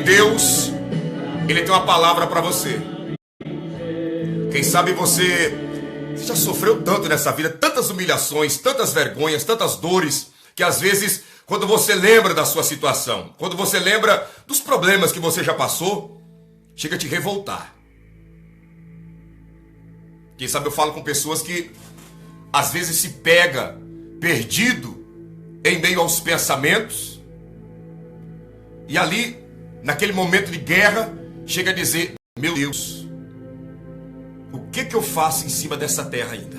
Deus, Ele tem uma palavra para você. Quem sabe você já sofreu tanto nessa vida, tantas humilhações, tantas vergonhas, tantas dores, que às vezes, quando você lembra da sua situação, quando você lembra dos problemas que você já passou, chega a te revoltar. Quem sabe eu falo com pessoas que às vezes se pega perdido em meio aos pensamentos, e ali, naquele momento de guerra, chega a dizer: meu Deus, o que eu faço em cima dessa terra ainda?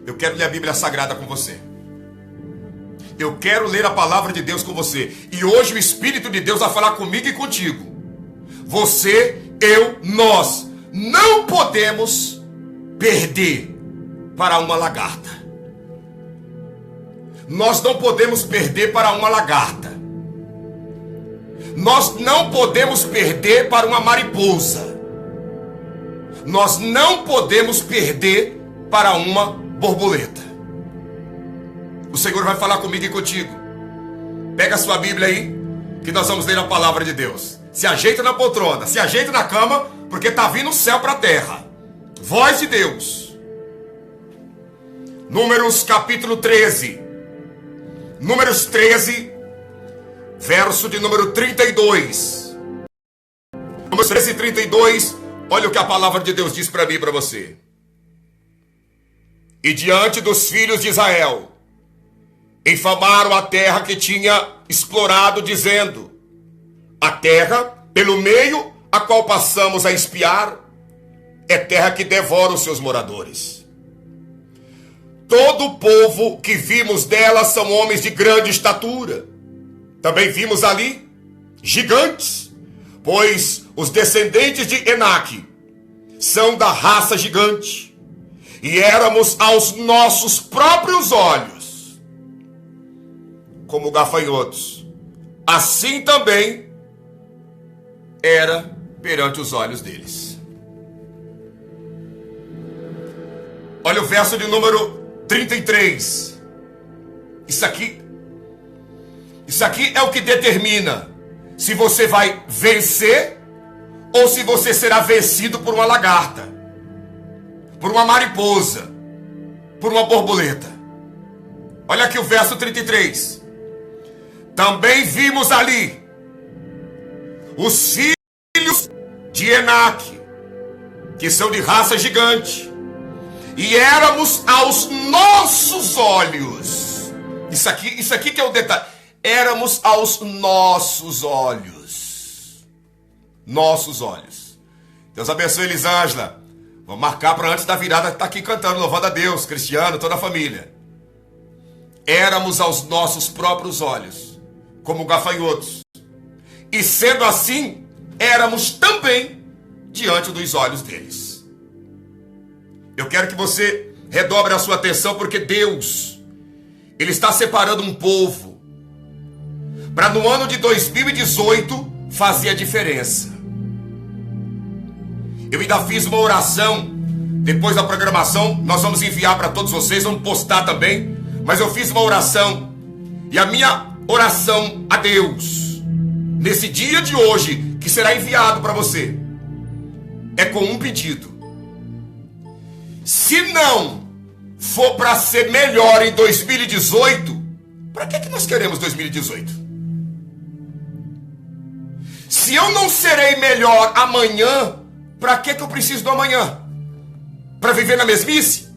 Eu quero ler a Bíblia Sagrada com você. Eu quero ler a palavra de Deus com você. E hoje o Espírito de Deus vai falar comigo e contigo. Você, eu, nós não podemos perder para uma lagarta. Nós não podemos perder para uma lagarta. Nós não podemos perder para uma mariposa. Nós não podemos perder para uma borboleta. O Senhor vai falar comigo e contigo. Pega a sua Bíblia aí, que nós vamos ler a palavra de Deus. Se ajeita na poltrona, se ajeita na cama, porque está vindo o céu para a terra. Voz de Deus. Números capítulo 13. Números 13, verso de número 32. Números 13 e 32, olha o que a palavra de Deus diz para mim e para você. E diante dos filhos de Israel, infamaram a terra que tinha explorado, dizendo: a terra, pelo meio a qual passamos a espiar, é terra que devora os seus moradores. Todo o povo que vimos dela são homens de grande estatura. Também vimos ali gigantes, pois os descendentes de Enaque são da raça gigante, e éramos aos nossos próprios olhos como gafanhotos. Assim também era perante os olhos deles. Olha o verso de número 33. Isso aqui é o que determina se você vai vencer ou se você será vencido por uma lagarta, por uma mariposa, por uma borboleta. Olha aqui o verso 33. Também vimos ali os filhos de Enaque, que são de raça gigante, e éramos aos nossos olhos. Isso aqui que é o detalhe. Éramos aos nossos olhos. Nossos olhos. Deus abençoe Elisângela. Vamos marcar para antes da virada estar aqui cantando, louvando a Deus, Cristiano, toda a família. Éramos aos nossos próprios olhos, como gafanhotos. E sendo assim, éramos também diante dos olhos deles. Eu quero que você redobre a sua atenção, porque Deus, Ele está separando um povo para no ano de 2018 fazer a diferença. Eu ainda fiz uma oração, depois da programação, nós vamos enviar para todos vocês, vamos postar também, mas eu fiz uma oração, e a minha oração a Deus, nesse dia de hoje, que será enviado para você, é com um pedido. Se não for para ser melhor em 2018, para que nós queremos 2018? Se eu não serei melhor amanhã, para que eu preciso do amanhã? Para viver na mesmice?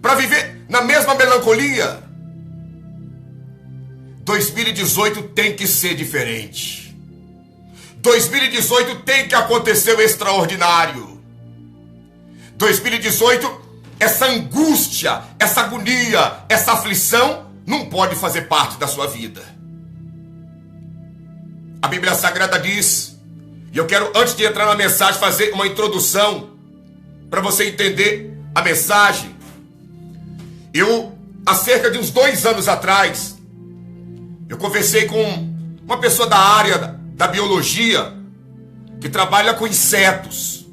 Para viver na mesma melancolia? 2018 tem que ser diferente. 2018 tem que acontecer o extraordinário. 2018, essa angústia, essa agonia, essa aflição não pode fazer parte da sua vida. A Bíblia Sagrada diz, e eu quero, antes de entrar na mensagem, fazer uma introdução para você entender a mensagem. Eu, há cerca de uns 2 anos atrás, eu conversei com uma pessoa da área da biologia, que trabalha com insetos.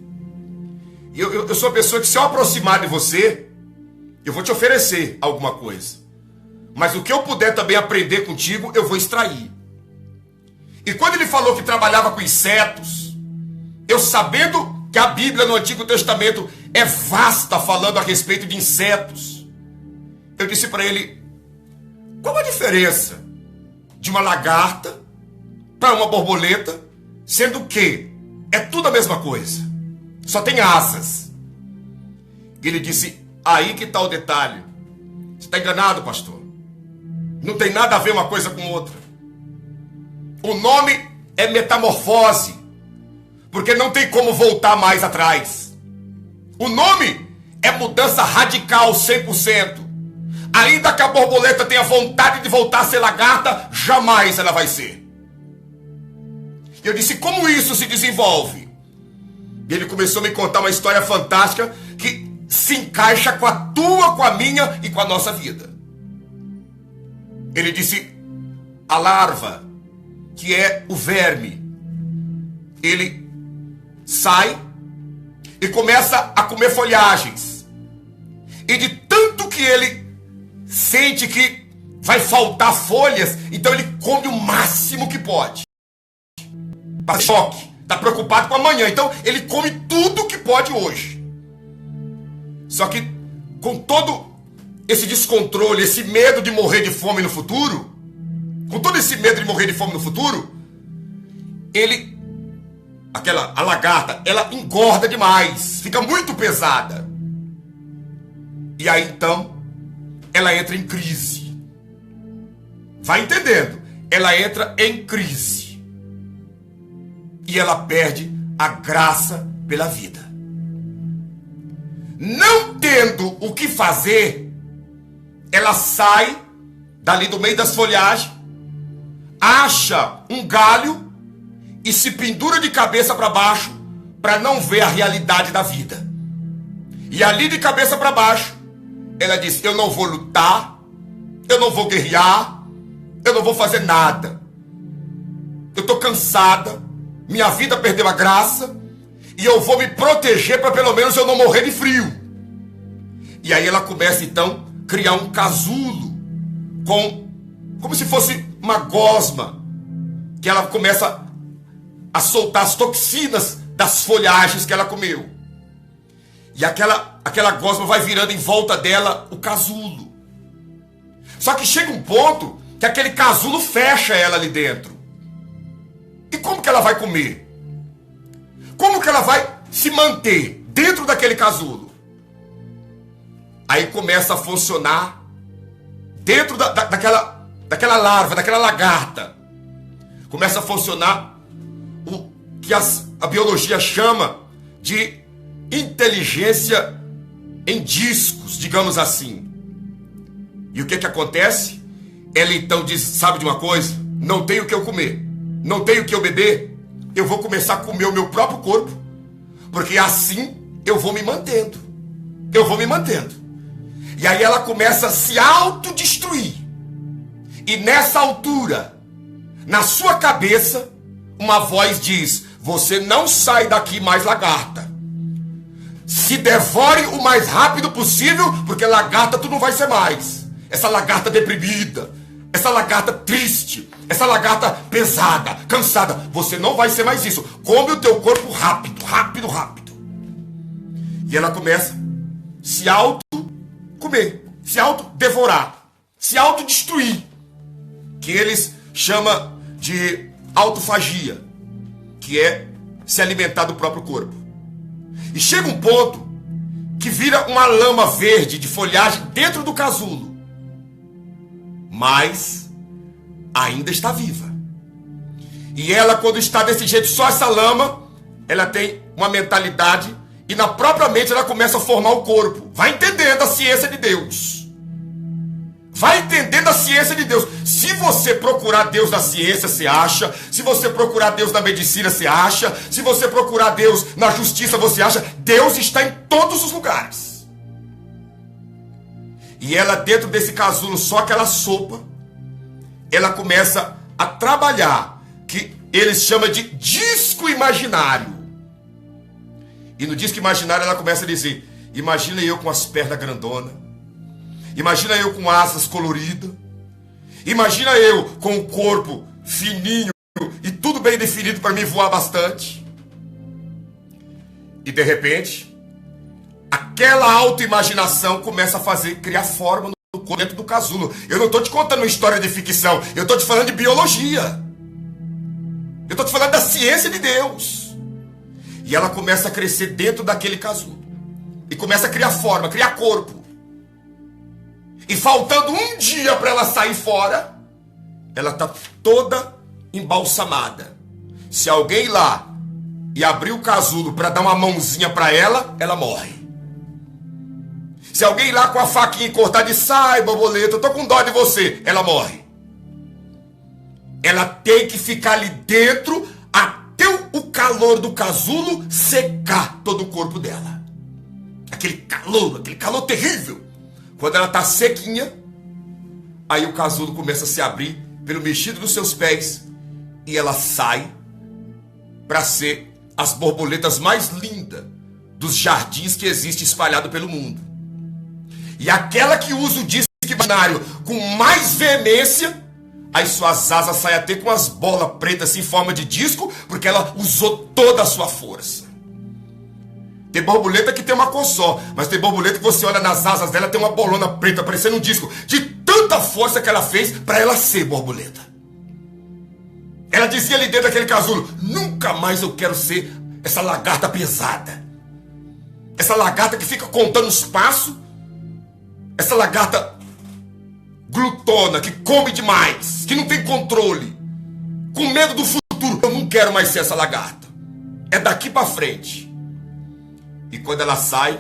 E eu sou uma pessoa que, se eu aproximar de você, eu vou te oferecer alguma coisa. Mas o que eu puder também aprender contigo, eu vou extrair. E quando ele falou que trabalhava com insetos, eu sabendo que a Bíblia no Antigo Testamento é vasta falando a respeito de insetos, eu disse para ele, qual a diferença de uma lagarta para uma borboleta, sendo que é tudo a mesma coisa, só tem asas? Ele disse, aí que está o detalhe. Você está enganado, pastor. Não tem nada a ver uma coisa com outra. O nome é metamorfose, porque não tem como voltar mais atrás. O nome é mudança radical, 100%. Ainda que a borboleta tenha vontade de voltar a ser lagarta, jamais ela vai ser. Eu disse, como isso se desenvolve? E ele começou a me contar uma história fantástica que se encaixa com a tua, com a minha e com a nossa vida. Ele disse, a larva, que é o verme, ele sai e começa a comer folhagens. E de tanto que ele sente que vai faltar folhas, então ele come o máximo que pode. Tá choque, tá preocupado com amanhã, então ele come tudo que pode hoje. Só que com todo esse descontrole, esse medo de morrer de fome no futuro, com todo esse medo de morrer de fome no futuro, a lagarta, ela engorda demais, fica muito pesada. E aí então, ela entra em crise. Vai entendendo? Ela entra em crise. E ela perde a graça pela vida. Não tendo o que fazer, ela sai dali do meio das folhagens, acha um galho e se pendura de cabeça para baixo para não ver a realidade da vida. E ali de cabeça para baixo, ela diz, eu não vou lutar, eu não vou guerrear, eu não vou fazer nada. Eu estou cansada, minha vida perdeu a graça, e eu vou me proteger para pelo menos eu não morrer de frio. E aí ela começa então a criar um casulo, como se fosse uma gosma, que ela começa a soltar as toxinas das folhagens que ela comeu. E aquela gosma vai virando em volta dela o casulo. Só que chega um ponto que aquele casulo fecha ela ali dentro. E como que ela vai comer? Como que ela vai se manter dentro daquele casulo? Aí começa a funcionar dentro daquela larva, daquela lagarta. Começa a funcionar o que a biologia chama de inteligência em discos, digamos assim. E o que acontece? Ela então diz, sabe de uma coisa? Não tenho o que eu comer, não tenho o que eu beber, eu vou começar a comer o meu próprio corpo, porque assim eu vou me mantendo. Eu vou me mantendo. E aí ela começa a se autodestruir. E nessa altura, na sua cabeça, uma voz diz, você não sai daqui mais lagarta. Se devore o mais rápido possível, porque lagarta tu não vai ser mais. Essa lagarta deprimida, essa lagarta triste, essa lagarta pesada, cansada, você não vai ser mais isso. Come o teu corpo rápido, rápido, rápido. E ela começa a se auto-comer, se auto-devorar, se auto-destruir, que eles chamam de autofagia, que é se alimentar do próprio corpo. E chega um ponto que vira uma lama verde de folhagem dentro do casulo, mas ainda está viva. E ela, quando está desse jeito, só essa lama, ela tem uma mentalidade e na própria mente ela começa a formar o corpo. Vai entendendo a ciência de Deus. Vai entendendo a ciência de Deus. Se você procurar Deus na ciência, você acha. Se você procurar Deus na medicina, você acha. Se você procurar Deus na justiça, você acha. Deus está em todos os lugares. E ela, dentro desse casulo, só aquela sopa, ela começa a trabalhar, que eles chamam de disco imaginário. E no disco imaginário ela começa a dizer, imagina eu com as pernas grandonas, imagina eu com asas coloridas, imagina eu com o corpo fininho e tudo bem definido para mim voar bastante. E de repente, aquela autoimaginação começa a criar forma dentro do casulo. Eu não estou te contando uma história de ficção, eu estou te falando de biologia. Eu estou te falando da ciência de Deus. E ela começa a crescer dentro daquele casulo. E começa a criar forma, criar corpo. E faltando um dia para ela sair fora, ela está toda embalsamada. Se alguém ir lá e abrir o casulo para dar uma mãozinha para ela, ela morre. Se alguém ir lá com a faquinha e cortar de sai, borboleta, eu tô com dó de você, ela morre. Ela tem que ficar ali dentro até o calor do casulo secar todo o corpo dela. Aquele calor terrível. Quando ela tá sequinha, aí o casulo começa a se abrir pelo mexido dos seus pés e ela sai para ser as borboletas mais lindas dos jardins que existem espalhados pelo mundo. E aquela que usa o disco imaginário com mais veemência, aí suas asas saem até com as bolas pretas em forma de disco, porque ela usou toda a sua força. Tem borboleta que tem uma cor só, mas tem borboleta que você olha nas asas dela, tem uma bolona preta parecendo um disco, de tanta força que ela fez para ela ser borboleta. Ela dizia ali dentro daquele casulo: nunca mais eu quero ser essa lagarta pesada. Essa lagarta que fica contando os passos. Essa lagarta glutona, que come demais, que não tem controle, com medo do futuro. Eu não quero mais ser essa lagarta. É daqui para frente. E quando ela sai,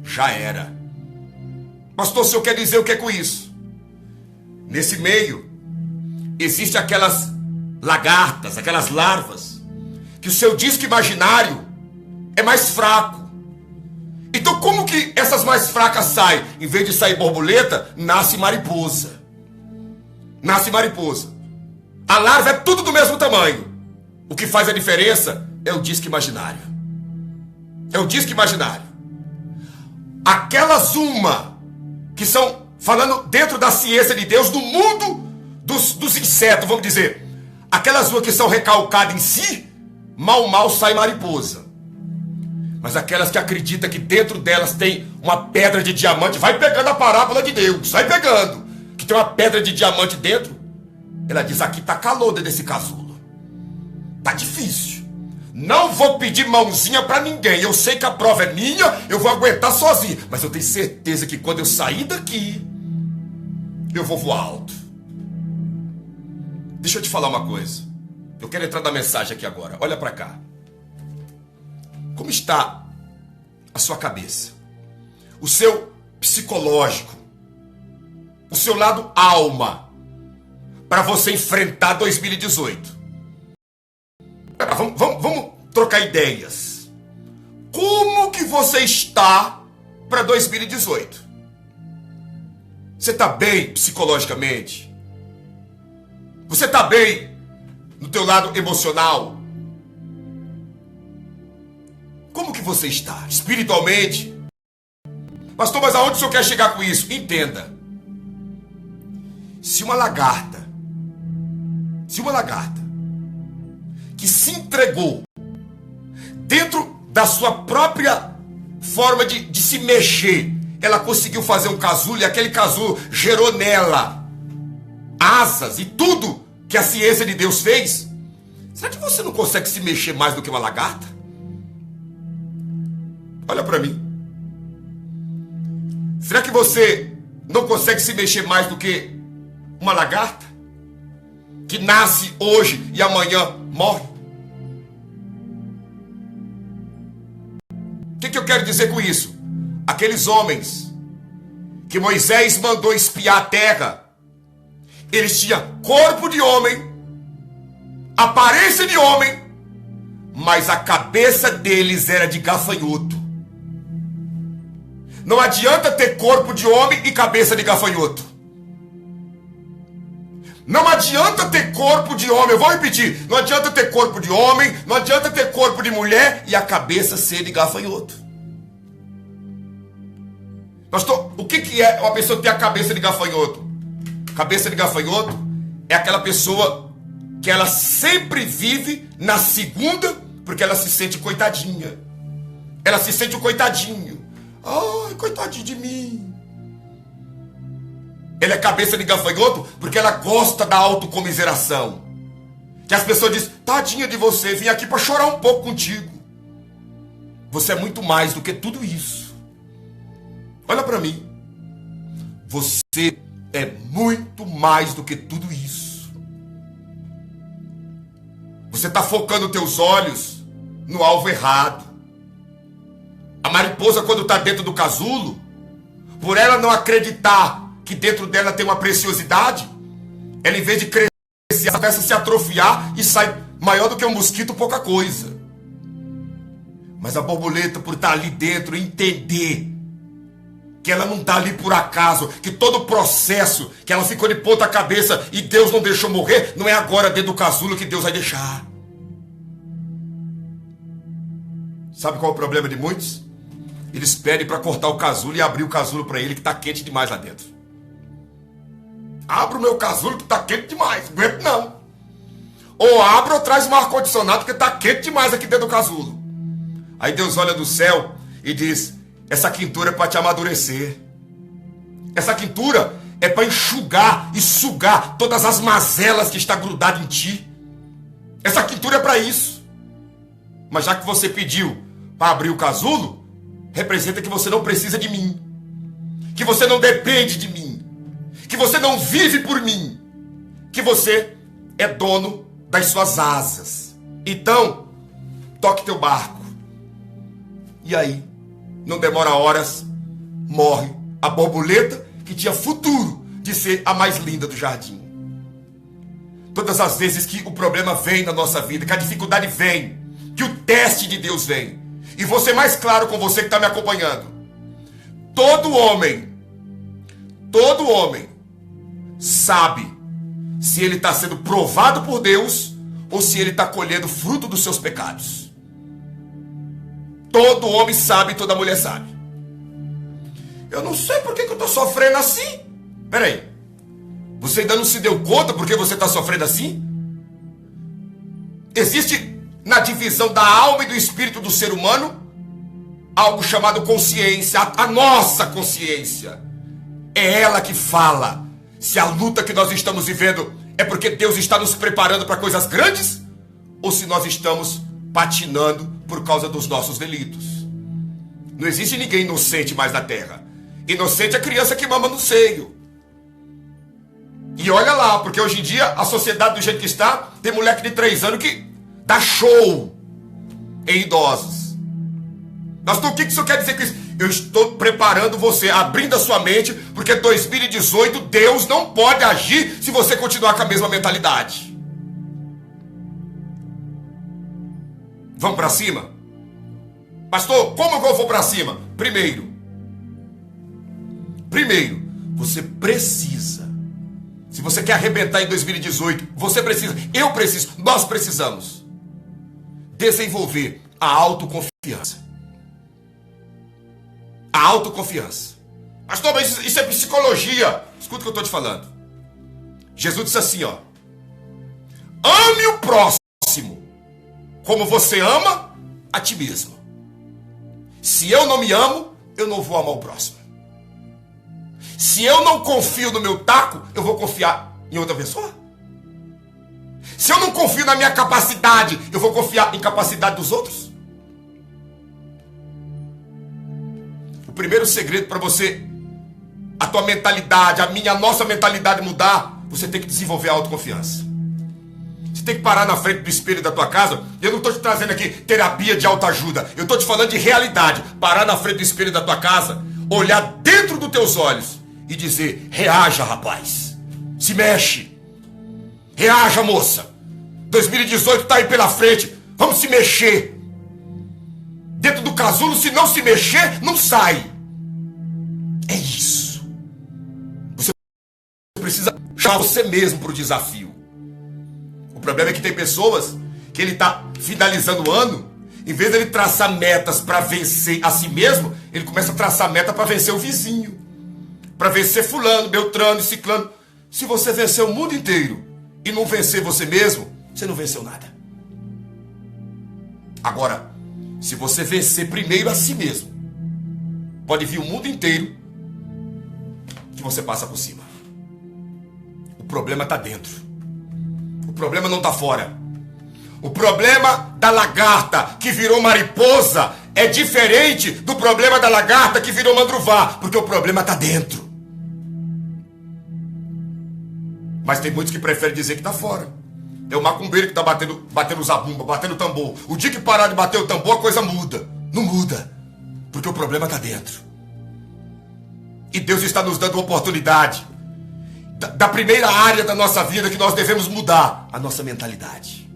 já era. Pastor, o senhor quer dizer o que é com isso? Nesse meio, existem aquelas lagartas, aquelas larvas, que o seu disco imaginário é mais fraco. Então como que essas mais fracas saem? Em vez de sair borboleta, nasce mariposa. Nasce mariposa. A larva é tudo do mesmo tamanho. O que faz a diferença é o disco imaginário. É o disco imaginário. Aquelas que são, falando dentro da ciência de Deus, do mundo dos insetos, vamos dizer. Aquelas que são recalcadas em si, mal sai mariposa. Mas aquelas que acreditam que dentro delas tem uma pedra de diamante, vai pegando a parábola de Deus, vai pegando, que tem uma pedra de diamante dentro. Ela diz: aqui tá calor dentro desse casulo, tá difícil, não vou pedir mãozinha pra ninguém, eu sei que a prova é minha, eu vou aguentar sozinho, mas eu tenho certeza que quando eu sair daqui, eu vou voar alto. Deixa eu te falar uma coisa, eu quero entrar na mensagem aqui agora, olha pra cá. Como está a sua cabeça? O seu psicológico? O seu lado alma? Para você enfrentar 2018. Vamos trocar ideias. Como que você está para 2018? Você está bem psicologicamente? Você está bem no teu lado emocional? Como que você está? Espiritualmente? Pastor, mas aonde o senhor quer chegar com isso? Entenda. Se uma lagarta que se entregou dentro da sua própria forma de se mexer, ela conseguiu fazer um casulo e aquele casulo gerou nela asas e tudo que a ciência de Deus fez, será que você não consegue se mexer mais do que uma lagarta? Olha para mim. Será que você não consegue se mexer mais do que uma lagarta? Que nasce hoje e amanhã morre? O que eu quero dizer com isso? Aqueles homens que Moisés mandou espiar a terra, eles tinham corpo de homem, aparência de homem, mas a cabeça deles era de gafanhoto. Não adianta ter corpo de homem e cabeça de gafanhoto. Não adianta ter corpo de homem, eu vou repetir, não adianta ter corpo de homem, não adianta ter corpo de mulher e a cabeça ser de gafanhoto. Pastor, o que é uma pessoa ter a cabeça de gafanhoto? Cabeça de gafanhoto é aquela pessoa que ela sempre vive na segunda, porque ela se sente coitadinha. Ela se sente um coitadinho. Ai, coitadinho de mim. Ela é cabeça de gafanhoto porque ela gosta da autocomiseração. Que as pessoas dizem, tadinha de você, vim aqui para chorar um pouco contigo. Você é muito mais do que tudo isso. Olha para mim. Você é muito mais do que tudo isso. Você está focando teus olhos no alvo errado. A mariposa, quando está dentro do casulo, por ela não acreditar que dentro dela tem uma preciosidade, ela, em vez de crescer, ela começa a se atrofiar e sai maior do que um mosquito, pouca coisa. Mas a borboleta, por estar ali dentro, entender que ela não está ali por acaso, que todo o processo, que ela ficou de ponta cabeça e Deus não deixou morrer, não é agora dentro do casulo que Deus vai deixar. Sabe qual é o problema de muitos? Eles pedem para cortar o casulo e abrir o casulo para ele, que está quente demais lá dentro. Abra o meu casulo que está quente demais. Não aguento não. Ou abra ou traz um ar-condicionado que está quente demais aqui dentro do casulo. Aí Deus olha do céu e diz, essa quintura é para te amadurecer. Essa quintura é para enxugar e sugar todas as mazelas que está grudado em ti. Essa quintura é para isso. Mas já que você pediu para abrir o casulo, representa que você não precisa de mim. Que você não depende de mim. Que você não vive por mim. Que você é dono das suas asas. Então, toque teu barco. E aí, não demora horas, morre a borboleta que tinha futuro de ser a mais linda do jardim. Todas as vezes que o problema vem na nossa vida, que a dificuldade vem, que o teste de Deus vem, e vou ser mais claro com você que está me acompanhando. Todo homem sabe se ele está sendo provado por Deus ou se ele está colhendo fruto dos seus pecados. Todo homem sabe, toda mulher sabe. Eu não sei por que eu estou sofrendo assim. Peraí, você ainda não se deu conta por que você está sofrendo assim? Existe na divisão da alma e do espírito do ser humano algo chamado consciência, a nossa consciência. É ela que fala se a luta que nós estamos vivendo é porque Deus está nos preparando para coisas grandes ou se nós estamos patinando por causa dos nossos delitos. Não existe ninguém inocente mais na terra. Inocente é a criança que mama no seio. E olha lá, porque hoje em dia a sociedade do jeito que está, tem moleque de 3 anos que dá show em idosos. Pastor, o que isso quer dizer com isso? Eu estou preparando você, abrindo a sua mente, porque 2018 Deus não pode agir se você continuar com a mesma mentalidade. Vamos para cima? Pastor, como que eu vou para cima? Primeiro, você precisa. Se você quer arrebentar em 2018, você precisa, eu preciso, nós precisamos desenvolver a autoconfiança. A autoconfiança. Pastor, mas isso é psicologia. Escuta o que eu estou te falando. Jesus disse assim, ó: ame o próximo como você ama a ti mesmo. Se eu não me amo, eu não vou amar o próximo. Se eu não confio no meu taco, eu vou confiar em outra pessoa? Se eu não confio na minha capacidade, eu vou confiar em capacidade dos outros? O primeiro segredo para você, a tua mentalidade, a nossa mentalidade mudar, você tem que desenvolver a autoconfiança. Você tem que parar na frente do espelho da tua casa. Eu não estou te trazendo aqui terapia de autoajuda. Eu estou te falando de realidade. Parar na frente do espelho da tua casa, olhar dentro dos teus olhos e dizer: reaja, rapaz. Se mexe. Reaja, moça. 2018 está aí pela frente. Vamos se mexer. Dentro do casulo, se não se mexer, não sai. É isso. Você precisa chamar você mesmo para o desafio. O problema é que tem pessoas que ele está finalizando o ano, em vez de ele traçar metas para vencer a si mesmo, ele começa a traçar meta para vencer o vizinho, para vencer fulano, beltrano e ciclano. Se você vencer o mundo inteiro e não vencer você mesmo, você não venceu nada. Agora, se você vencer primeiro a si mesmo, pode vir o mundo inteiro que você passa por cima. O problema está dentro. O problema não está fora. O problema da lagarta que virou mariposa é diferente do problema da lagarta que virou mandruvá, porque o problema está dentro. Mas tem muitos que preferem dizer que está fora. É o macumbeiro que está batendo zabumba, batendo tambor. O dia que parar de bater o tambor, a coisa muda. Não muda, porque o problema está dentro. E Deus está nos dando oportunidade da primeira área da nossa vida que nós devemos mudar: a nossa mentalidade,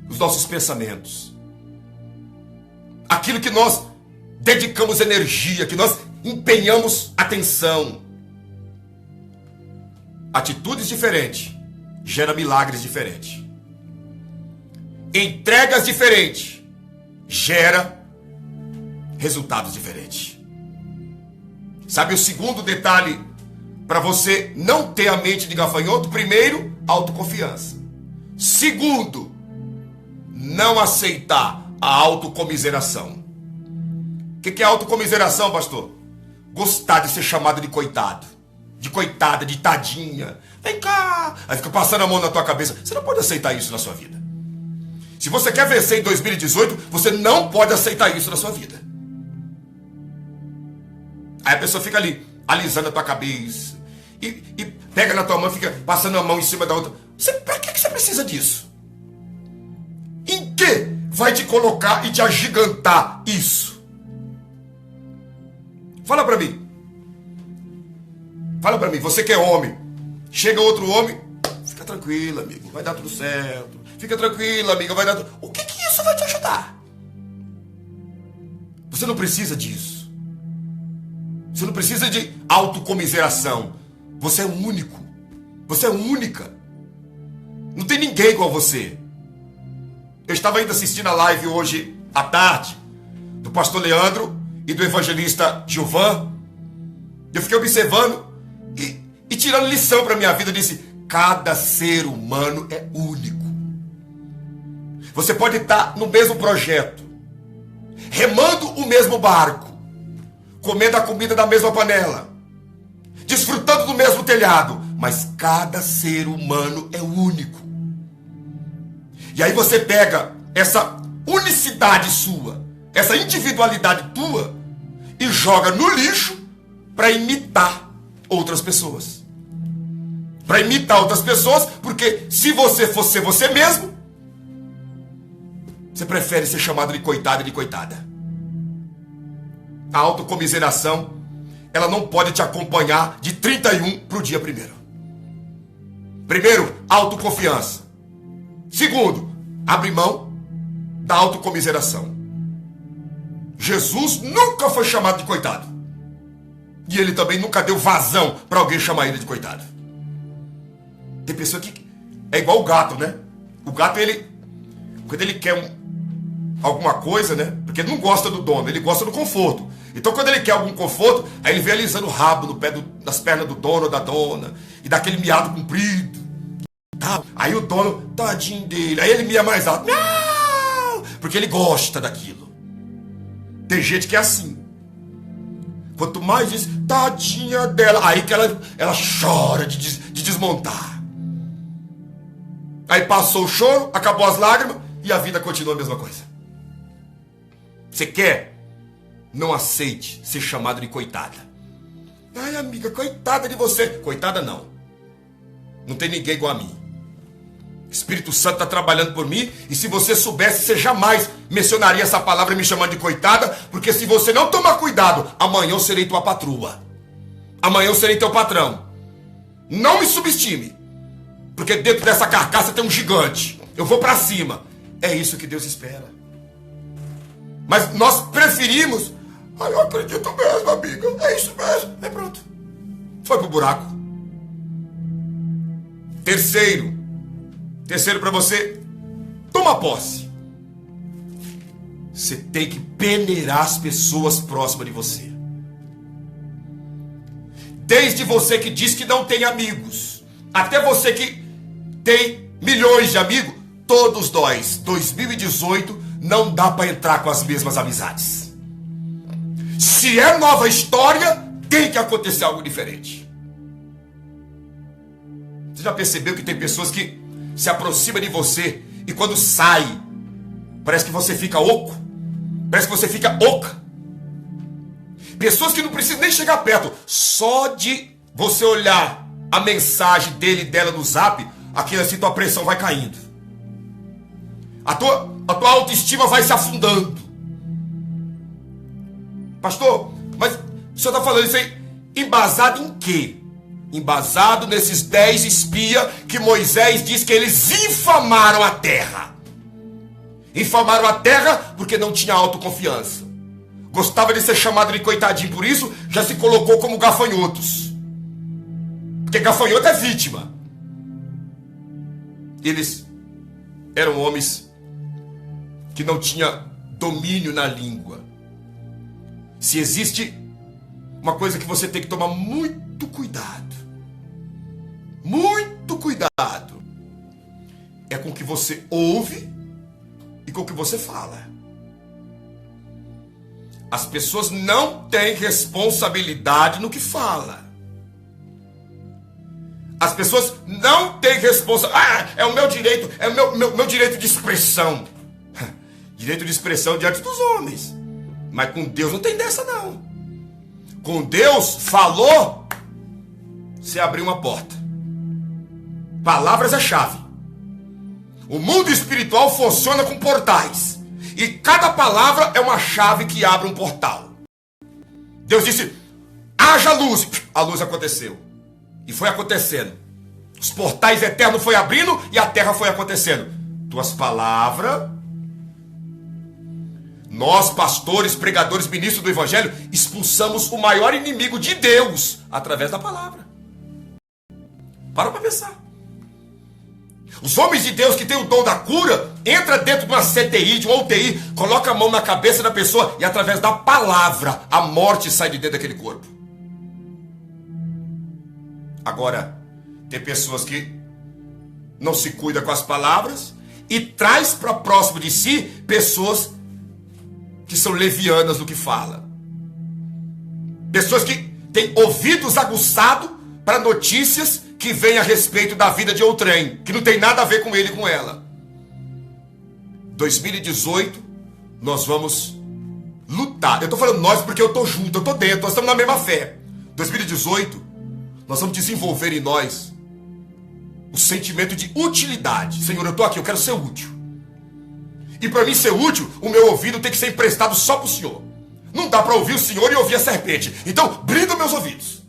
os nossos pensamentos, aquilo que nós dedicamos energia, que nós empenhamos atenção. Atitudes diferentes gera milagres diferentes. Entregas diferentes gera resultados diferentes. Sabe o segundo detalhe para você não ter a mente de gafanhoto? Primeiro, autoconfiança. Segundo, não aceitar a autocomiseração. O que é autocomiseração, pastor? Gostar de ser chamado de coitado, de coitada, de tadinha. Vem cá. Aí fica passando a mão na tua cabeça. Você não pode aceitar isso na sua vida. Se você quer vencer em 2018, você não pode aceitar isso na sua vida. Aí a pessoa fica ali, alisando a tua cabeça, e pega na tua mão e fica passando a mão em cima da outra. Pra que você precisa disso? Em que vai te colocar e te agigantar isso? Fala pra mim. Fala pra mim, você que é homem. Chega outro homem, fica tranquilo, amigo, vai dar tudo certo. Fica tranquilo, amiga, vai dar tudo... O que isso vai te ajudar? Você não precisa disso. Você não precisa de autocomiseração. Você é único. Você é única. Não tem ninguém igual a você. Eu estava ainda assistindo a live hoje à tarde do pastor Leandro e do evangelista Gilvan. Eu fiquei observando e tirando lição para minha vida. Eu disse: cada ser humano é único. Você pode estar no mesmo projeto, remando o mesmo barco, comendo a comida da mesma panela, desfrutando do mesmo telhado, mas cada ser humano é único. E aí você pega essa unicidade sua, essa individualidade tua, e joga no lixo para imitar outras pessoas. Para imitar outras pessoas, porque se você fosse ser você mesmo, você prefere ser chamado de coitado e de coitada. A autocomiseração, ela não pode te acompanhar de 31 para o dia 1º. Primeiro, autoconfiança. Segundo, abre mão da autocomiseração. Jesus nunca foi chamado de coitado. E ele também nunca deu vazão para alguém chamar ele de coitado. Tem pessoa que é igual o gato, né? O gato, quando ele quer alguma coisa, né? Porque ele não gosta do dono, ele gosta do conforto. Então quando ele quer algum conforto, aí ele vem alisando o rabo no pé das pernas do dono ou da dona, e dá aquele miado comprido. Aí o dono, tadinho dele, aí ele mia mais alto. Não! Porque ele gosta daquilo. Tem gente que é assim. Quanto mais diz, tadinha dela, aí que ela chora de desmontar. Aí passou o choro, acabou as lágrimas e a vida continua a mesma coisa. Você quer? Não aceite ser chamado de coitada. Ai, amiga, coitada de você. Coitada não. Não tem ninguém igual a mim. O Espírito Santo está trabalhando por mim. E se você soubesse, você jamais mencionaria essa palavra me chamando de coitada. Porque se você não tomar cuidado, amanhã eu serei tua patroa. Amanhã eu serei teu patrão. Não me subestime. Porque dentro dessa carcaça tem um gigante. Eu vou para cima. É isso que Deus espera. Mas nós preferimos... Ah, eu acredito mesmo, amiga. É isso mesmo. É pronto. Foi pro buraco. Terceiro para você, toma posse. Você tem que peneirar as pessoas próximas de você. Desde você que diz que não tem amigos, até você que tem milhões de amigos, todos nós, 2018, não dá para entrar com as mesmas amizades. Se é nova história, tem que acontecer algo diferente. Você já percebeu que tem pessoas que se aproximam de você e quando sai, parece que você fica oco? Parece que você fica oca. Pessoas que não precisam nem chegar perto, só de você olhar a mensagem dele e dela no zap, aquilo assim, tua pressão vai caindo. A tua autoestima vai se afundando. Pastor, mas o senhor está falando isso aí embasado em quê? Embasado nesses 10 espias que Moisés diz que eles infamaram a terra. Infamaram a terra porque não tinha autoconfiança. Gostava de ser chamado de coitadinho, por isso já se colocou como gafanhotos. Porque gafanhoto é vítima. Eles eram homens que não tinham domínio na língua. Se existe uma coisa que você tem que tomar muito cuidado, é com o que você ouve e com o que você fala. As pessoas não têm responsabilidade no que fala. As pessoas não têm responsabilidade. É o meu direito, é o meu direito de expressão. Direito de expressão diante dos homens. Mas com Deus não tem dessa não. Com Deus, falou, você abriu uma porta. Palavras é chave. O mundo espiritual funciona com portais. E cada palavra é uma chave que abre um portal. Deus disse, haja luz. A luz aconteceu. E foi acontecendo. Os portais eternos foi abrindo e a terra foi acontecendo. Tuas palavras. Nós, pastores, pregadores, ministros do evangelho, expulsamos o maior inimigo de Deus através da palavra. Para pensar. Os homens de Deus que têm o dom da cura, entra dentro de uma CTI, de uma UTI, coloca a mão na cabeça da pessoa e através da palavra, a morte sai de dentro daquele corpo. Agora, tem pessoas que não se cuidam com as palavras e traz para próximo de si pessoas que são levianas no que fala. Pessoas que têm ouvidos aguçados para notícias que vêm a respeito da vida de outrem, que não tem nada a ver com ele e com ela. 2018, nós vamos lutar. Eu estou falando nós porque eu estou junto, eu estou dentro, nós estamos na mesma fé. 2018, nós vamos desenvolver em nós o sentimento de utilidade. Senhor, eu estou aqui, eu quero ser útil. E para mim ser útil, o meu ouvido tem que ser emprestado só para o Senhor. Não dá para ouvir o Senhor e ouvir a serpente. Então, blinda meus ouvidos.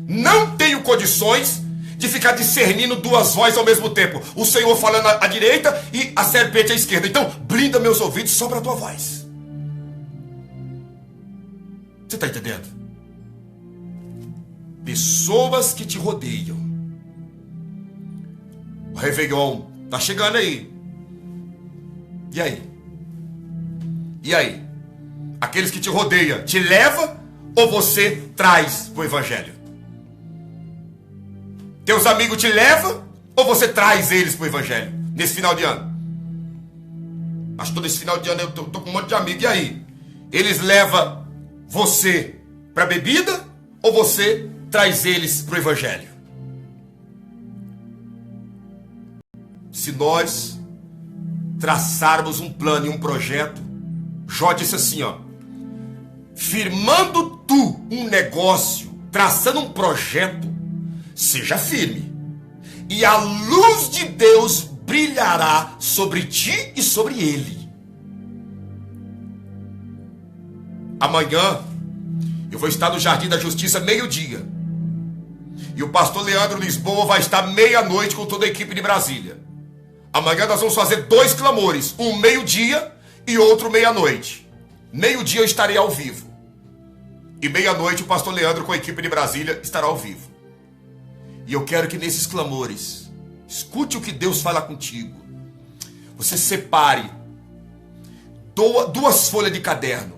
Não tenho condições de ficar discernindo duas vozes ao mesmo tempo. O Senhor falando à direita e a serpente à esquerda. Então, blinda meus ouvidos só para a tua voz. Você está entendendo? Pessoas que te rodeiam. O Réveillon está chegando aí. E aí? E aí? Aqueles que te rodeiam, te leva ou você traz para o evangelho? Teus amigos te levam ou você traz eles para o evangelho? Nesse final de ano. Mas todo esse final de ano eu tô com um monte de amigos. E aí? Eles levam você para a bebida ou você traz eles para o evangelho? Se nós traçarmos um plano e um projeto, Jó disse assim, ó: firmando tu um negócio, traçando um projeto, seja firme, e a luz de Deus brilhará sobre ti e sobre ele. Amanhã eu vou estar no Jardim da Justiça meio-dia, e o pastor Leandro Lisboa vai estar meia-noite com toda a equipe de Brasília. Amanhã nós vamos fazer 2 clamores, um meio-dia e outro meia-noite. Meio-dia eu estarei ao vivo, e meia-noite o pastor Leandro com a equipe de Brasília estará ao vivo. E eu quero que nesses clamores, escute o que Deus fala contigo. Você separe 2 folhas de caderno.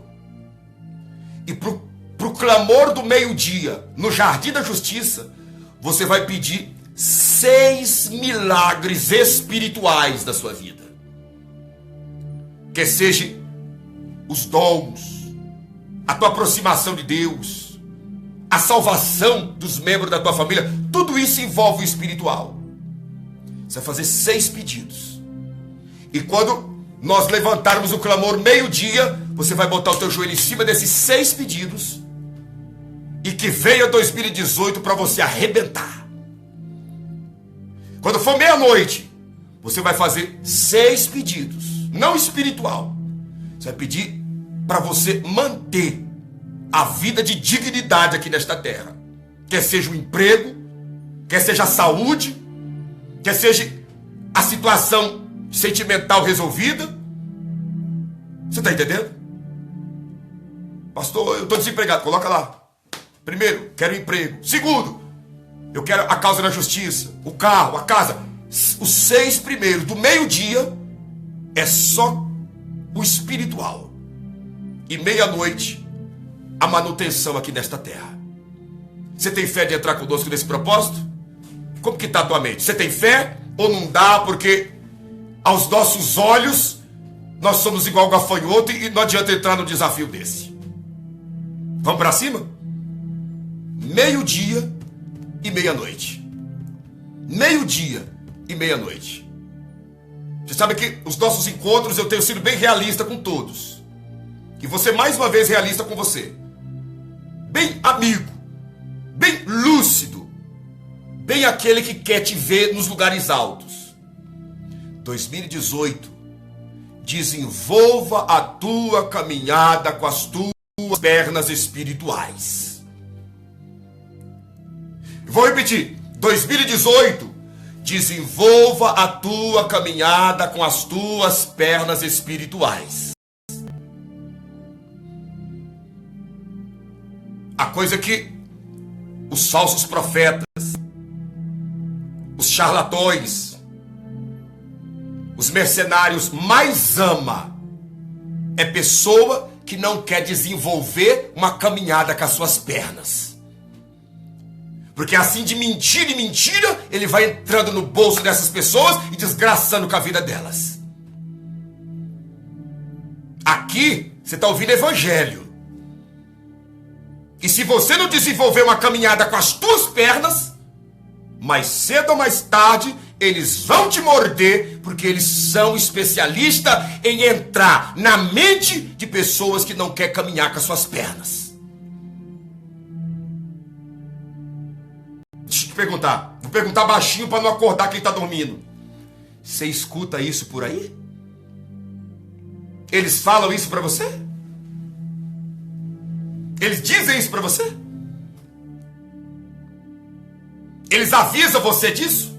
E pro clamor do meio-dia, no Jardim da Justiça, você vai pedir 6 milagres espirituais da sua vida. Quer seja os dons, a tua aproximação de Deus, a salvação dos membros da tua família, tudo isso envolve o espiritual. Você vai fazer 6 pedidos. E quando nós levantarmos o clamor meio-dia, você vai botar o teu joelho em cima desses 6 pedidos. E que venha 2018 para você arrebentar. Quando for meia-noite, você vai fazer 6 pedidos. Não espiritual. Você vai pedir para você manter a vida de dignidade aqui nesta terra. Quer seja o emprego, quer seja a saúde, quer seja a situação sentimental resolvida. Você está entendendo? Pastor, eu estou desempregado. Coloca lá. Primeiro, quero emprego. Segundo, eu quero a causa na justiça, o carro, a casa. Os 6 primeiros do meio-dia é só o espiritual. E meia-noite, a manutenção aqui nesta terra. Você tem fé de entrar conosco nesse propósito? Como que está a tua mente? Você tem fé ou não dá? Porque aos nossos olhos nós somos igual gafanhoto e não adianta entrar no desafio desse. Vamos para cima? Meio-dia e meia-noite. Meio-dia e meia-noite. Você sabe que os nossos encontros eu tenho sido bem realista com todos. E você mais uma vez realista com você. Bem amigo. Bem lúcido. Bem aquele que quer te ver nos lugares altos. 2018. Desenvolva a tua caminhada com as tuas pernas espirituais. Vou repetir. 2018. Desenvolva a tua caminhada com as tuas pernas espirituais. A coisa que os falsos profetas, os charlatões, os mercenários mais ama é pessoa que não quer desenvolver uma caminhada com as suas pernas. Porque assim de mentira em mentira, ele vai entrando no bolso dessas pessoas e desgraçando com a vida delas. Aqui, você está ouvindo evangelho. E se você não desenvolver uma caminhada com as tuas pernas, mais cedo ou mais tarde, eles vão te morder, porque eles são especialistas em entrar na mente de pessoas que não querem caminhar com as suas pernas. Deixa eu te perguntar. Vou perguntar baixinho para não acordar quem está dormindo. Você escuta isso por aí? Eles falam isso para você? Eles dizem isso para você? Eles avisam você disso?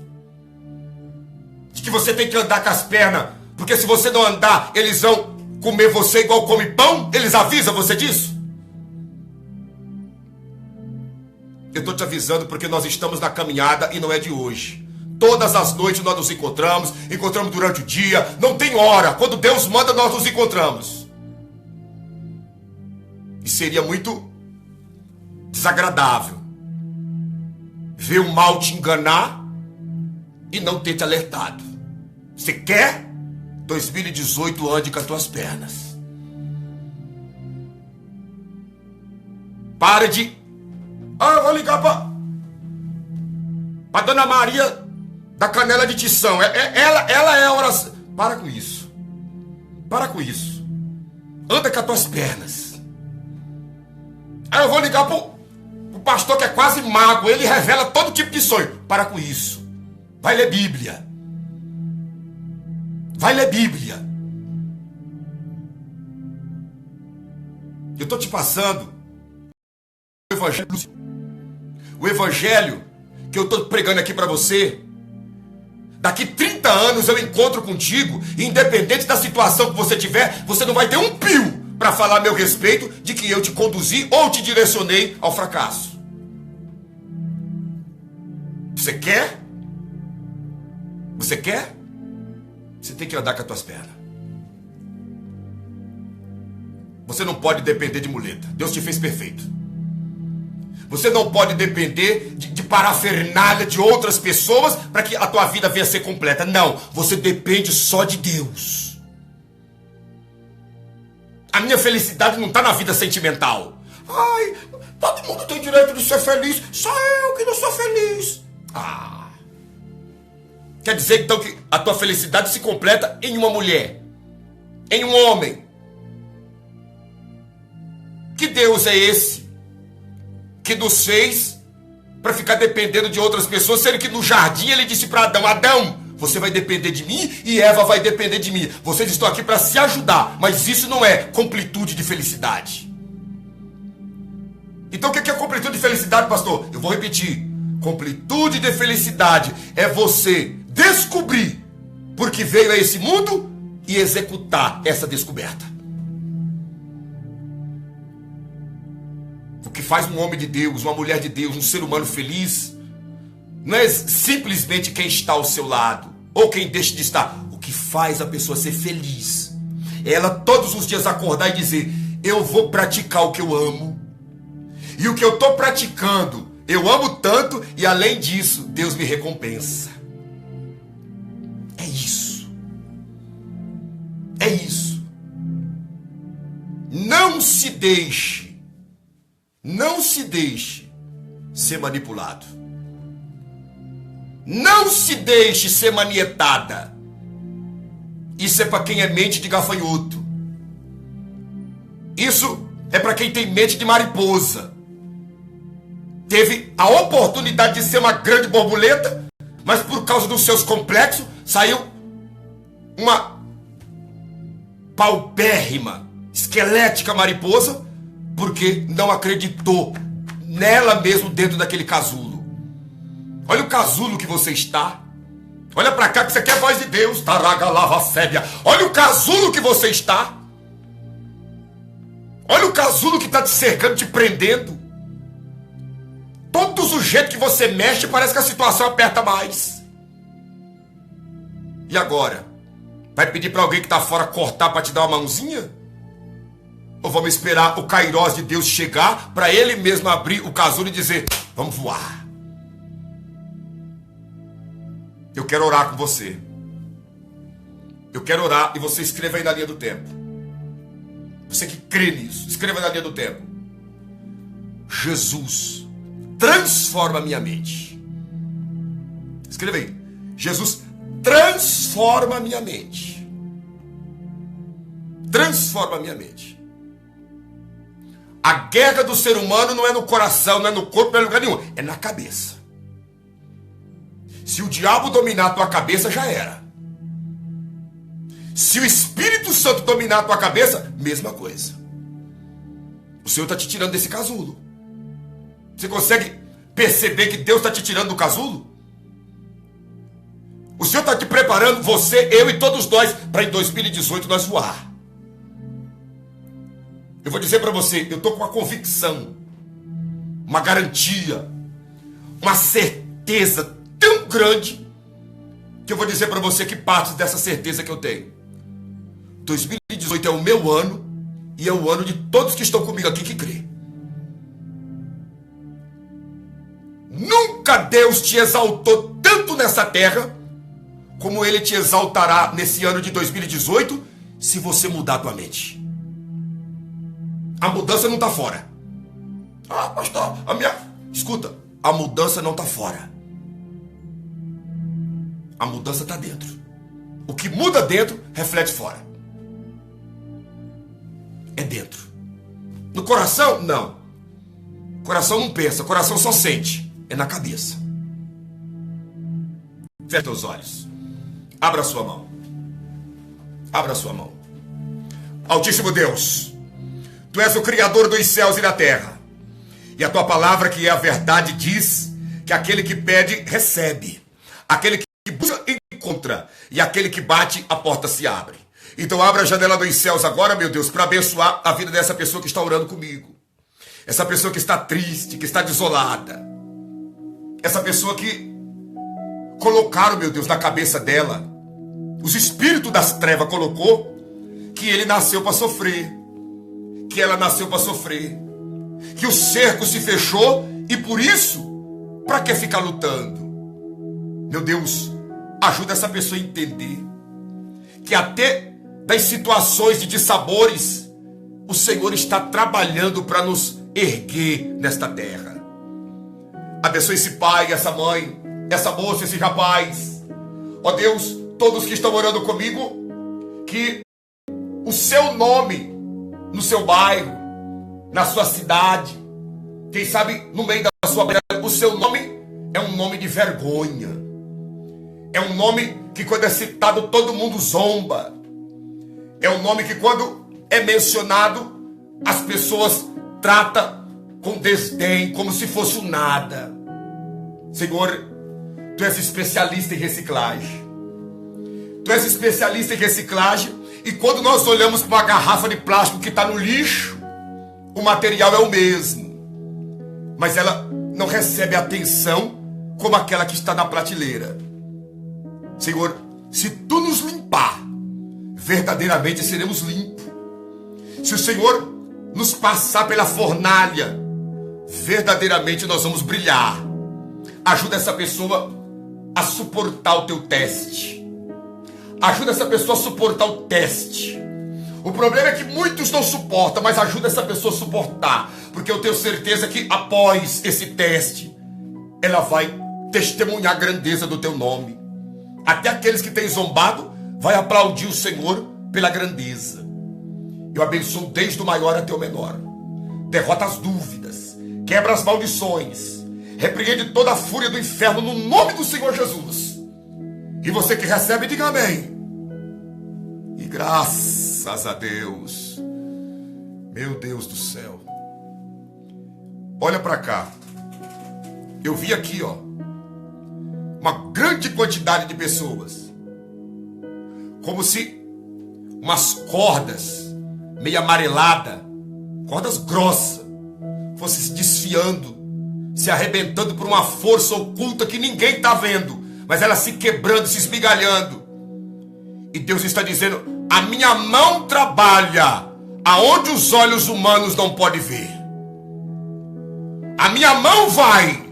De que você tem que andar com as pernas, porque se você não andar, eles vão comer você igual come pão? Eles avisam você disso? Eu estou te avisando porque nós estamos na caminhada e não é de hoje. Todas as noites nós nos encontramos durante o dia, não tem hora. Quando Deus manda, nós nos encontramos. E seria muito desagradável ver o mal te enganar e não ter te alertado. Você quer? 2018 ande com as tuas pernas. Para de... eu vou ligar para Dona Maria da Canela de Tição. Ela é a oração. Para com isso. Para com isso. Anda com as tuas pernas. Eu vou ligar pro pastor que é quase mago. Ele revela todo tipo de sonho. Para com isso. Vai ler Bíblia. Vai ler Bíblia. Eu estou te passando o evangelho que eu estou pregando aqui para você. Daqui 30 anos eu encontro contigo, e independente da situação que você tiver, você não vai ter um pio para falar a meu respeito de que eu te conduzi ou te direcionei ao fracasso. Você quer? Você quer? Você tem que andar com as tuas pernas. Você não pode depender de muleta. Deus te fez perfeito. Você não pode depender de parafernália de outras pessoas para que a tua vida venha a ser completa. Não, você depende só de Deus. A minha felicidade não está na vida sentimental. Ai, todo mundo tem direito de ser feliz, só eu que não sou feliz. Quer dizer então que a tua felicidade se completa em uma mulher, em um homem. Que Deus é esse que nos fez para ficar dependendo de outras pessoas, sendo que no jardim ele disse para Adão: Adão, você vai depender de mim e Eva vai depender de mim. Vocês estão aqui para se ajudar, mas isso não é completude de felicidade. Então o que é completude de felicidade, pastor? Eu vou repetir. Completude de felicidade é você descobrir porque veio a esse mundo e executar essa descoberta. O que faz um homem de Deus, uma mulher de Deus, um ser humano feliz, não é simplesmente quem está ao seu lado, ou quem deixa de estar. O que faz a pessoa ser feliz é ela todos os dias acordar e dizer: eu vou praticar o que eu amo. E o que eu estou praticando, eu amo tanto, e além disso, Deus me recompensa. É isso. É isso. Não se deixe ser manipulado. Não se deixe ser manietada. Isso é para quem é mente de gafanhoto. Isso é para quem tem mente de mariposa. Teve a oportunidade de ser uma grande borboleta, mas por causa dos seus complexos, saiu uma paupérrima, esquelética mariposa, porque não acreditou nela mesmo dentro daquele casulo. Olha o casulo que você está. Olha para cá que você quer a voz de Deus. Taragalava fébia. Olha o casulo que você está. Olha o casulo que está te cercando, te prendendo. Todos os jeitos que você mexe, parece que a situação aperta mais. E agora? Vai pedir para alguém que está fora cortar para te dar uma mãozinha? Ou vamos esperar o kairós de Deus chegar para ele mesmo abrir o casulo e dizer: vamos voar? Eu quero orar com você. Eu quero orar e você escreva aí na linha do tempo. Você que crê nisso, escreva na linha do tempo. Jesus, transforma a minha mente. Escreva aí. Jesus, transforma a minha mente. Transforma a minha mente. A guerra do ser humano não é no coração, não é no corpo, não é em lugar nenhum. É na cabeça. Se o diabo dominar a tua cabeça, já era. Se o Espírito Santo dominar a tua cabeça, mesma coisa. O Senhor está te tirando desse casulo. Você consegue perceber que Deus está te tirando do casulo? O Senhor está te preparando, você, eu e todos nós, para em 2018 nós voar. Eu vou dizer para você, eu estou com uma convicção, uma garantia, uma certeza tão grande, que eu vou dizer para você que parte dessa certeza que eu tenho. 2018 é o meu ano, e é o ano de todos que estão comigo aqui que crê. Nunca Deus te exaltou tanto nessa terra, como Ele te exaltará nesse ano de 2018, se você mudar a tua mente. A mudança não está fora. Pastor, escuta, a mudança não está fora. A mudança está dentro. O que muda dentro, reflete fora. É dentro. No coração, não. O coração não pensa, o coração só sente. É na cabeça. Feche os olhos. Abra a sua mão. Abra a sua mão. Altíssimo Deus, Tu és o Criador dos céus e da terra. E a Tua palavra, que é a verdade, diz que aquele que pede, recebe. Aquele que busca, encontra. E aquele que bate, a porta se abre. Então abra a janela dos céus agora, meu Deus, para abençoar a vida dessa pessoa que está orando comigo. Essa pessoa que está triste, que está desolada. Essa pessoa que colocaram, meu Deus, na cabeça dela, os espíritos das trevas colocou que ele nasceu para sofrer, que ela nasceu para sofrer, que o cerco se fechou E por isso, para que ficar lutando? Meu Deus, ajuda essa pessoa a entender que até das situações de dissabores, o Senhor está trabalhando para nos erguer nesta terra. Abençoe esse pai, essa mãe, essa moça, esse rapaz. Ó Deus, todos que estão orando comigo, que o seu nome no seu bairro, na sua cidade, quem sabe no meio da sua vida, o seu nome é um nome de vergonha. É um nome que quando é citado todo mundo zomba. É um nome que quando é mencionado as pessoas tratam com desdém, como se fosse um nada. Senhor, Tu és especialista em reciclagem. Tu és especialista em reciclagem. E quando nós olhamos para uma garrafa de plástico que está no lixo, o material é o mesmo, mas ela não recebe atenção como aquela que está na prateleira. Senhor, se Tu nos limpar, verdadeiramente seremos limpos. Se o Senhor nos passar pela fornalha, verdadeiramente nós vamos brilhar. Ajuda essa pessoa a suportar o Teu teste. Ajuda essa pessoa a suportar o teste. O problema é que muitos não suportam, mas ajuda essa pessoa a suportar, porque eu tenho certeza que após esse teste, ela vai testemunhar a grandeza do Teu nome. Até aqueles que têm zombado vai aplaudir o Senhor pela grandeza. Eu abençoo desde o maior até o menor. Derrota as dúvidas, quebra as maldições, repreende toda a fúria do inferno no nome do Senhor Jesus. E você que recebe, diga amém. E graças a Deus. Meu Deus do céu. Olha para cá. Eu vi aqui, ó, uma grande quantidade de pessoas, como se umas cordas meio amarelada, cordas grossas, fossem se desfiando, se arrebentando por uma força oculta que ninguém está vendo, mas ela se quebrando, se esmigalhando. E Deus está dizendo: a minha mão trabalha aonde os olhos humanos não podem ver. A minha mão vai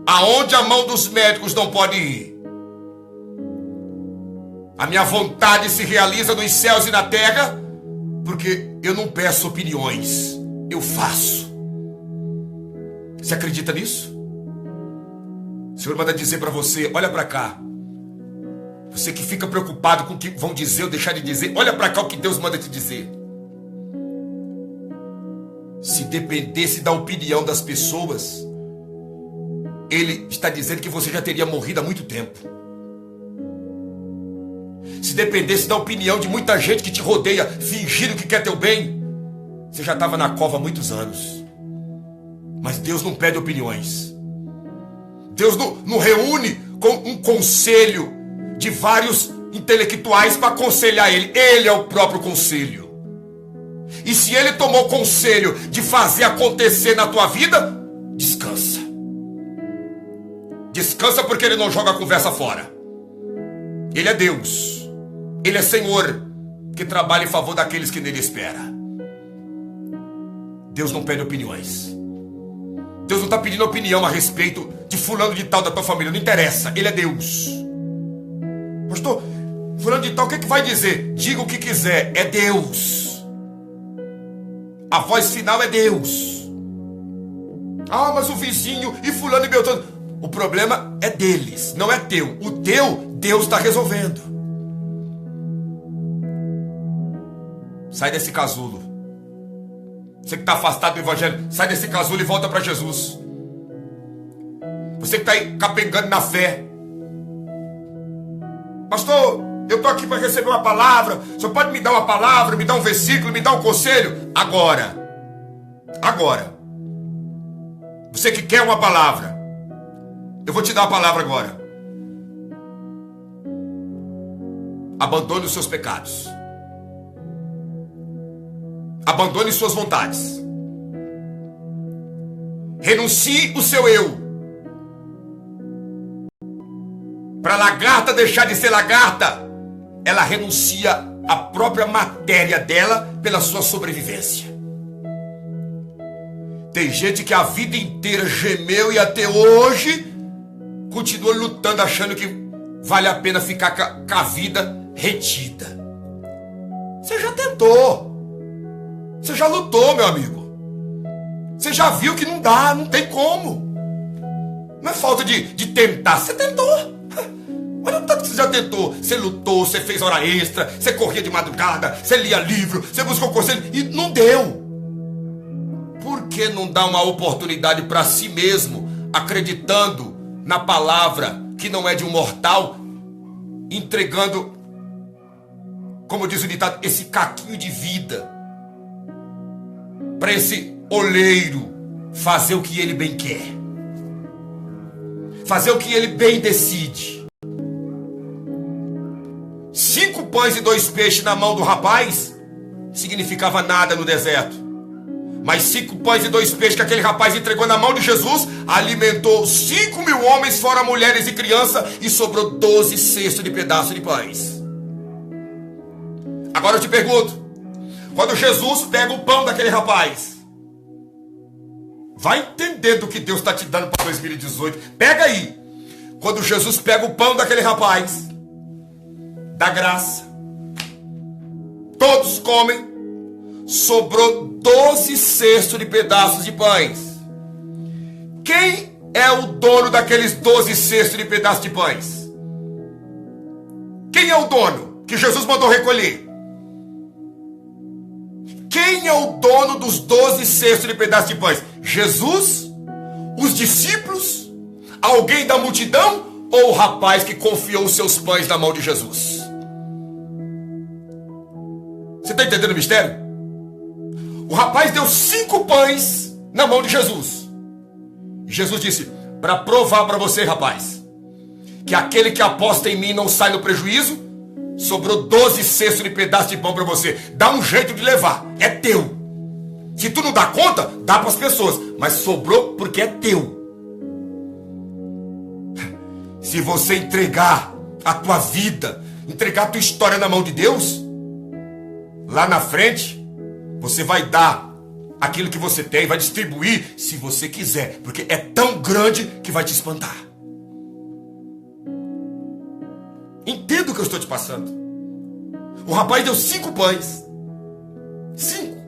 aonde a mão dos médicos não pode ir. A minha vontade se realiza nos céus e na terra, porque eu não peço opiniões, eu faço. Você acredita nisso? O Senhor manda dizer para você: olha para cá. Você que fica preocupado com o que vão dizer ou deixar de dizer, olha para cá o que Deus manda te dizer. Se dependesse da opinião das pessoas, Ele está dizendo que você já teria morrido há muito tempo. Se dependesse da opinião de muita gente que te rodeia, fingindo que quer teu bem, você já estava na cova há muitos anos. Mas Deus não pede opiniões. Deus não reúne com um conselho de vários intelectuais para aconselhar Ele. Ele é o próprio conselho. E se Ele tomou conselho de fazer acontecer na tua vida, descansa. Descansa, porque Ele não joga a conversa fora. Ele é Deus. Ele é Senhor, que trabalha em favor daqueles que nele esperam. Deus não pede opiniões. Deus não está pedindo opinião a respeito de fulano de tal da tua família. Não interessa, Ele é Deus. Pastor, fulano de tal, o que vai dizer? Diga o que quiser, é Deus. A voz final é Deus. Ah, mas o vizinho e fulano e beltrano. O problema é deles, não é teu. O teu, Deus está resolvendo. Sai desse casulo. Você que está afastado do evangelho, sai desse casulo e volta para Jesus. Você que está aí capengando na fé. Pastor, eu estou aqui para receber uma palavra. O senhor pode me dar uma palavra, me dar um versículo, me dar um conselho? Agora. Agora. Você que quer uma palavra, eu vou te dar a palavra agora. Abandone os seus pecados. Abandone suas vontades. Renuncie o seu eu. Para a lagarta deixar de ser lagarta, ela renuncia à própria matéria dela pela sua sobrevivência. Tem gente que a vida inteira gemeu e até hoje continua lutando, achando que vale a pena ficar com a vida retida. Você já tentou. Você já lutou, meu amigo. Você já viu que não dá, não tem como. Não é falta de tentar, você tentou. Olha o tanto que você já tentou. Você lutou, você fez hora extra, você corria de madrugada, você lia livro, você buscou conselho e não deu. Por que não dá uma oportunidade para si mesmo, acreditando na palavra que não é de um mortal, entregando, como diz o ditado, esse caquinho de vida para esse oleiro fazer o que ele bem quer, fazer o que ele bem decide. 5 pães e 2 peixes na mão do rapaz significava nada no deserto. Mas 5 pães e 2 peixes que aquele rapaz entregou na mão de Jesus alimentou 5.000 homens, fora mulheres e crianças, e sobrou 12 cestos de pedaços de pães. Agora eu te pergunto, quando Jesus pega o pão daquele rapaz, vai entendendo o que Deus está te dando para 2018. Pega aí. Quando Jesus pega o pão daquele rapaz, dá graça, todos comem, sobrou 12 cestos de pedaços de pães. Quem é o dono daqueles 12 cestos de pedaços de pães? Quem é o dono que Jesus mandou recolher? Quem é o dono dos 12 cestos de pedaços de pães? Jesus? Os discípulos? Alguém da multidão? Ou o rapaz que confiou os seus pães na mão de Jesus? Você está entendendo o mistério? O rapaz deu 5 pães na mão de Jesus. E Jesus disse, para provar para você, rapaz, que aquele que aposta em mim não sai no prejuízo, sobrou 12 cestos de pedaço de pão para você. Dá um jeito de levar, é teu. Se tu não dá conta, dá para as pessoas, mas sobrou porque é teu. Se você entregar a tua vida, entregar a tua história na mão de Deus, lá na frente, você vai dar aquilo que você tem, vai distribuir se você quiser, porque é tão grande que vai te espantar. Entenda o que eu estou te passando. O rapaz deu 5 pães. 5.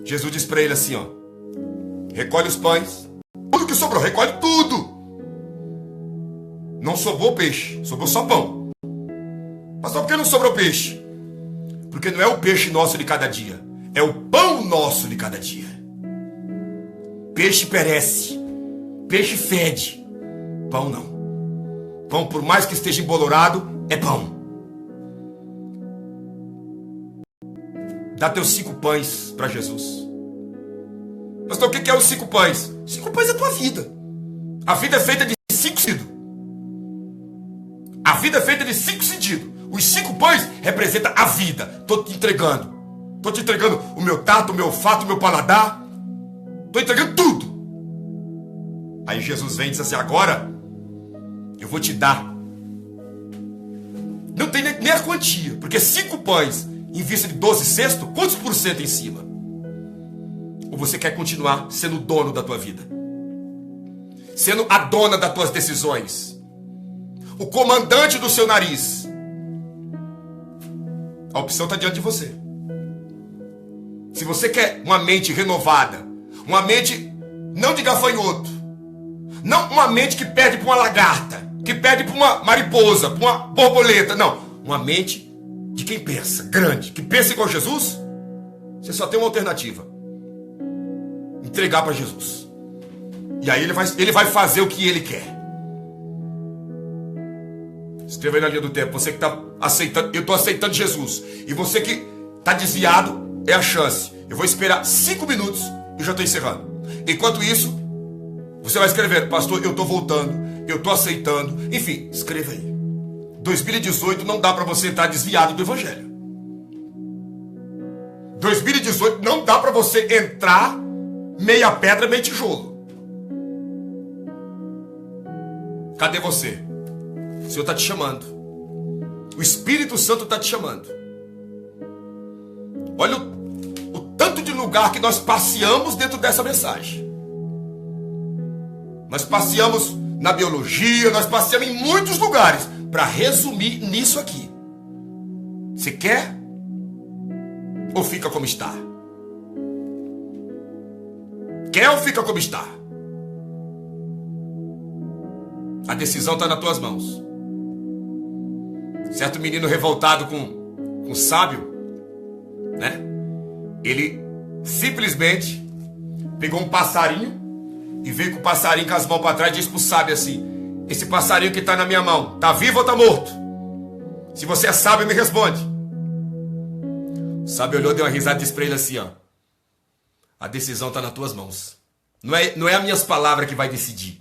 Jesus disse para ele assim, ó, recolhe os pães, tudo que sobrou, recolhe tudo. Não sobrou peixe, sobrou só pão. Pastor, por que não sobrou peixe? Porque não é o peixe nosso de cada dia, é o pão nosso de cada dia. Peixe perece, peixe fede, pão não. Pão, por mais que esteja embolorado, é pão. Dá teus 5 pães para Jesus. Pastor, o que é os 5 pães? 5 pães é a tua vida. A vida é feita de 5 sentidos. A vida é feita de 5 sentidos. Os 5 pães representam a vida. Estou te entregando. Estou te entregando o meu tato, o meu olfato, o meu paladar. Estou entregando tudo. Aí Jesus vem e diz assim, agora eu vou te dar. Não tem nem a quantia, porque 5 pães em vista de 12 cestos, quantos por cento em cima? Ou você quer continuar sendo o dono da tua vida? Sendo a dona das tuas decisões? O comandante do seu nariz? A opção está diante de você. Se você quer uma mente renovada, uma mente não de gafanhoto, não uma mente que perde para uma lagarta, que perde para uma mariposa, para uma borboleta, não, uma mente de quem pensa, grande, que pensa igual Jesus, você só tem uma alternativa: entregar para Jesus. E aí ele vai fazer o que ele quer. Escreva aí na linha do tempo, você que está aceitando, eu estou aceitando Jesus. E você que está desviado, é a chance. Eu vou esperar 5 minutos e já estou encerrando. Enquanto isso, você vai escrever, pastor, eu estou voltando, eu estou aceitando. Enfim, escreva aí. 2018 não dá para você estar desviado do evangelho. 2018 não dá para você entrar meia pedra, meio tijolo. Cadê você? O Senhor está te chamando. O Espírito Santo está te chamando. Olha o lugar que nós passeamos dentro dessa mensagem. Nós passeamos na biologia, nós passeamos em muitos lugares para resumir nisso aqui. Você quer ou fica como está? Quer ou fica como está? A decisão está nas tuas mãos. Certo menino revoltado com o sábio, né? Ele simplesmente pegou um passarinho e veio com o passarinho com as mãos para trás e disse pro sábio assim: esse passarinho que está na minha mão, tá vivo ou tá morto? Se você é sábio, me responde. O sábio olhou, deu uma risada e disse para ele assim, ó: a decisão está nas tuas mãos. Não é as minhas palavras que vai decidir,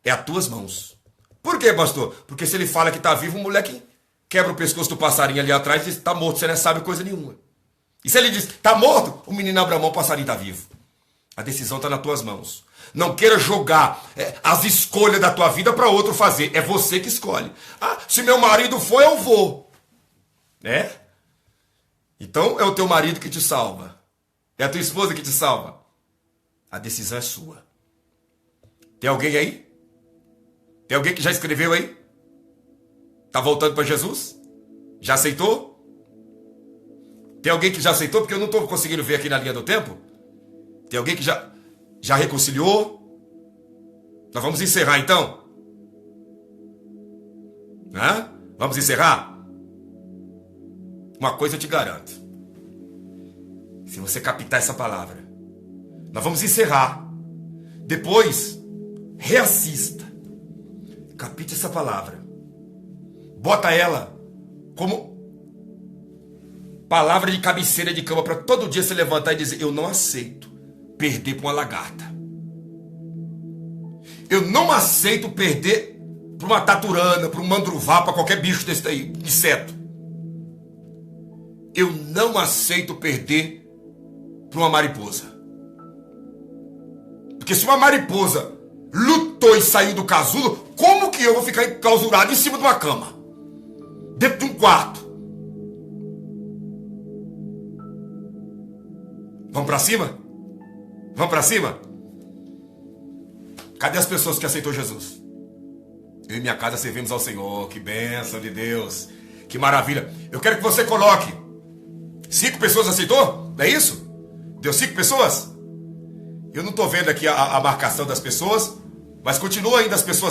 é as tuas mãos. Por quê, pastor? Porque se ele fala que está vivo, o moleque quebra o pescoço do passarinho ali atrás e diz: está morto, você não sabe coisa nenhuma. E se ele diz: está morto, o menino abre a mão, o passarinho está vivo. A decisão está nas tuas mãos. Não queira jogar as escolhas da tua vida para outro fazer. É você que escolhe. Ah, se meu marido for, eu vou. Né? Então é o teu marido que te salva. É a tua esposa que te salva. A decisão é sua. Tem alguém aí? Tem alguém que já escreveu aí? Está voltando para Jesus? Já aceitou? Tem alguém que já aceitou? Porque eu não estou conseguindo ver aqui na linha do tempo. Tem alguém que já reconciliou? Nós vamos encerrar então? Hã? Vamos encerrar? Uma coisa eu te garanto. Se você captar essa palavra, nós vamos encerrar. Depois, reassista. Capite essa palavra. Bota ela como palavra de cabeceira de cama para todo dia se levantar e dizer: eu não aceito perder para uma lagarta. Eu não aceito perder para uma taturana, para um mandruvá, para qualquer bicho desse daí, inseto. Eu não aceito perder para uma mariposa. Porque se uma mariposa lutou e saiu do casulo, como que eu vou ficar enclausurado em cima de uma cama? Dentro de um quarto? Vamos para cima? Vamos para cima? Cadê as pessoas que aceitou Jesus? Eu e minha casa servimos ao Senhor. Que bênção de Deus. Que maravilha. Eu quero que você coloque 5 pessoas aceitou? Não é isso? Deu 5 pessoas? Eu não estou vendo aqui a marcação das pessoas, mas continua ainda as pessoas